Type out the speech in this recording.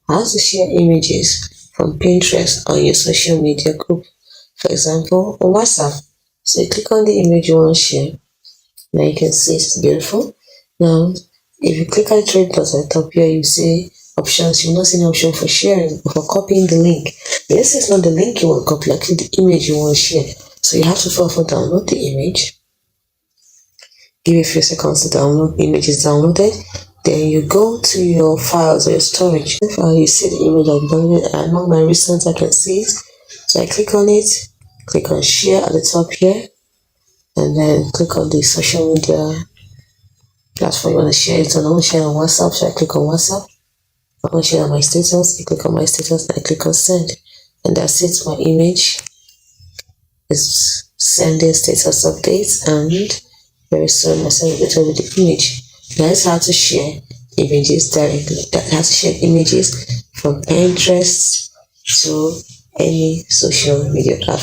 how to share images from Pinterest on your social media group. For example, on WhatsApp. So you click on the image you want to share. Now you can see it's beautiful. Now, if you click on the three dots at the top here, you see options. You will not see any option for sharing or for copying the link. This is not the link you want to copy, like the image you want to share. So you have to first download the image. Give it a few seconds to download. The image is downloaded. Then you go to your files or your storage. You see the image I've downloaded. Among my recent, I can see it. So I click on it. Click on share at the top here. And then click on the social media platform you want to share it on. I want to share on WhatsApp, so I click on WhatsApp. I want to share on my status, I click on my status, and I click on send. And that's it, my image is sending status updates, and very soon I send it over the image. That's how to share images directly. That's how to share images from Pinterest to any social media platform.